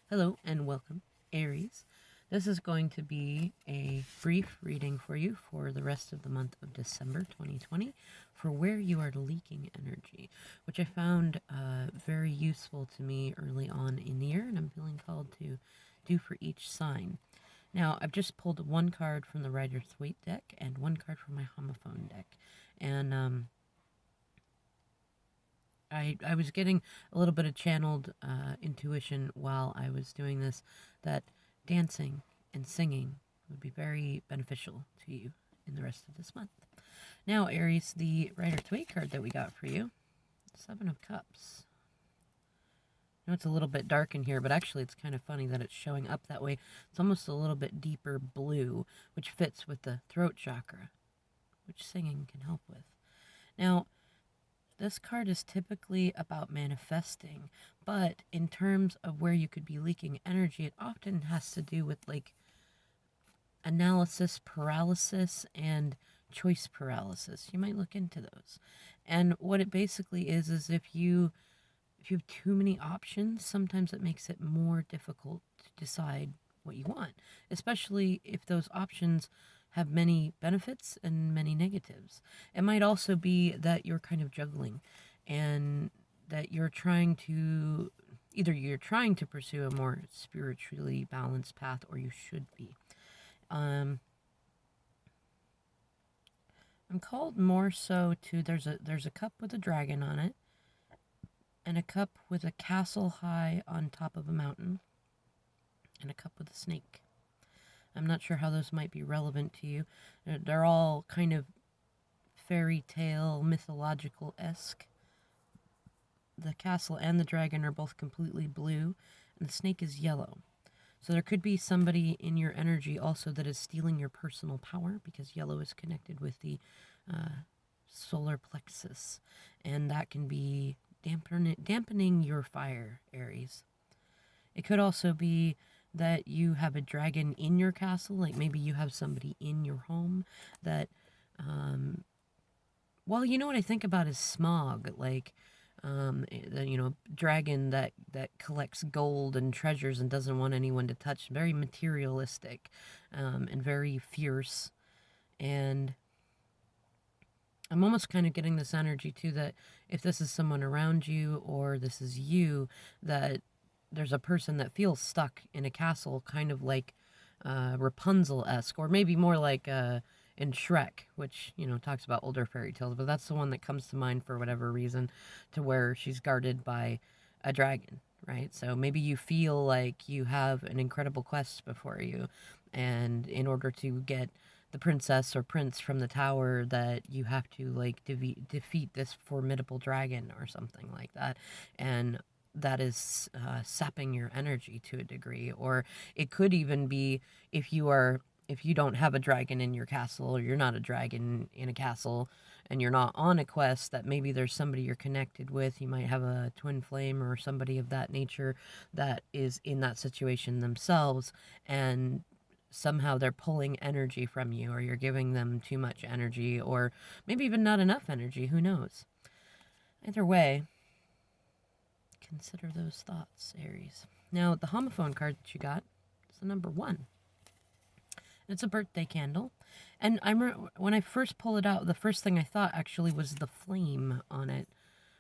Hello and welcome, Aries. This is going to be a brief reading for you for the rest of the month of December 2020 for where you are leaking energy, which I found very useful to me early on in the year, and I'm feeling called to do for each sign. Now, I've just pulled one card from the Rider-Waite deck and one card from my homophone deck, and I was getting a little bit of channeled intuition while I was doing this that dancing and singing would be very beneficial to you in the rest of this month. Now, Aries, the Rider-Waite card that we got for you, Seven of Cups. I know it's a little bit dark in here, but actually it's kind of funny that it's showing up that way. It's almost a little bit deeper blue, which fits with the throat chakra, which singing can help with. Now, this card is typically about manifesting, but in terms of where you could be leaking energy, it often has to do with like analysis paralysis and choice paralysis. You might look into those. And what it basically is if you have too many options, sometimes it makes it more difficult to decide what you want, especially if those options have many benefits and many negatives. It might also be that you're kind of juggling and that you're trying to pursue a more spiritually balanced path, or you should be. I'm called more so to there's a cup with a dragon on it and a cup with a castle high on top of a mountain and a cup with a snake. I'm not sure how those might be relevant to you. They're all kind of fairy tale, mythological-esque. The castle and the dragon are both completely blue, and the snake is yellow. So there could be somebody in your energy also that is stealing your personal power, because yellow is connected with the solar plexus, and that can be dampening your fire, Aries. It could also be that you have a dragon in your castle, like maybe you have somebody in your home that, well, you know what I think about is smog, like, dragon that collects gold and treasures and doesn't want anyone to touch, very materialistic, and very fierce. And I'm almost kind of getting this energy too that if this is someone around you or this is you, that there's a person that feels stuck in a castle, kind of like Rapunzel-esque, or maybe more like in Shrek, which, talks about older fairy tales, but that's the one that comes to mind for whatever reason, to where she's guarded by a dragon, right? So maybe you feel like you have an incredible quest before you, and in order to get the princess or prince from the tower, that you have to like defeat this formidable dragon or something like that, and that is sapping your energy to a degree. Or it could even be if you don't have a dragon in your castle, or you're not a dragon in a castle, and you're not on a quest, that maybe there's somebody you're connected with. You might have a twin flame or somebody of that nature that is in that situation themselves, and somehow they're pulling energy from you, or you're giving them too much energy, or maybe even not enough energy. Who knows? Either way, consider those thoughts, Aries. Now, the homophone card that you got is the number 1. It's a birthday candle. And when I first pulled it out, the first thing I thought actually was the flame on it,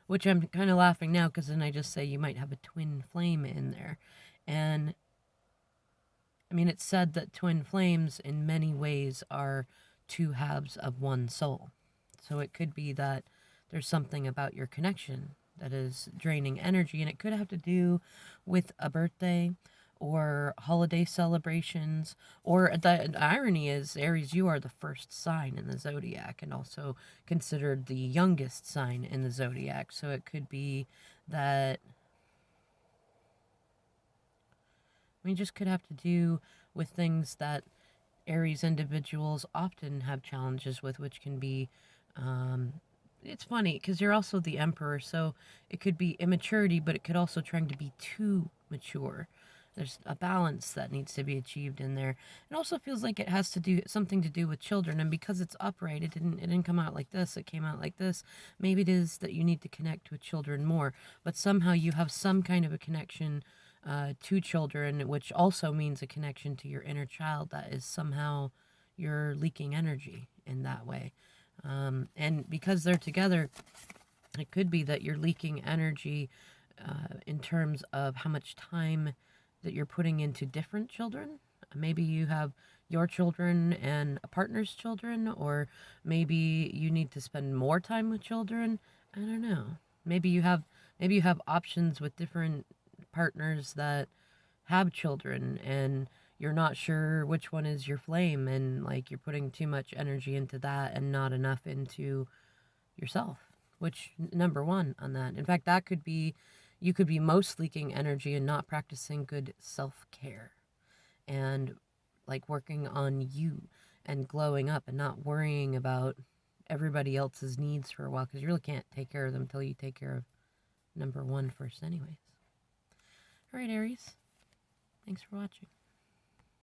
which I'm kind of laughing now because then I just say you might have a twin flame in there. And I mean, it's said that twin flames in many ways are two halves of one soul. So it could be that there's something about your connection that is draining energy, and it could have to do with a birthday or holiday celebrations. Or the irony is, Aries, you are the first sign in the zodiac and also considered the youngest sign in the zodiac. So it could be that we just could have to do with things that Aries individuals often have challenges with, which can be, it's funny because you're also the emperor, so it could be immaturity, but it could also trying to be too mature. There's a balance that needs to be achieved in there. It also feels like it has to do something to do with children, and because it's upright, it didn't come out like this. It came out like this. Maybe it is that you need to connect with children more, but somehow you have some kind of a connection two children, which also means a connection to your inner child, that is somehow you're leaking energy in that way. And because they're together, it could be that you're leaking energy in terms of how much time that you're putting into different children. Maybe you have your children and a partner's children, or maybe you need to spend more time with children. I don't know. Maybe you have options with different partners that have children, and you're not sure which one is your flame, and like you're putting too much energy into that and not enough into yourself. Which, number one on that, in fact, that could be, you could be most leaking energy and not practicing good self-care, and like working on you and glowing up and not worrying about everybody else's needs for a while, because you really can't take care of them until you take care of number one first anyways. All right, Aries, thanks for watching.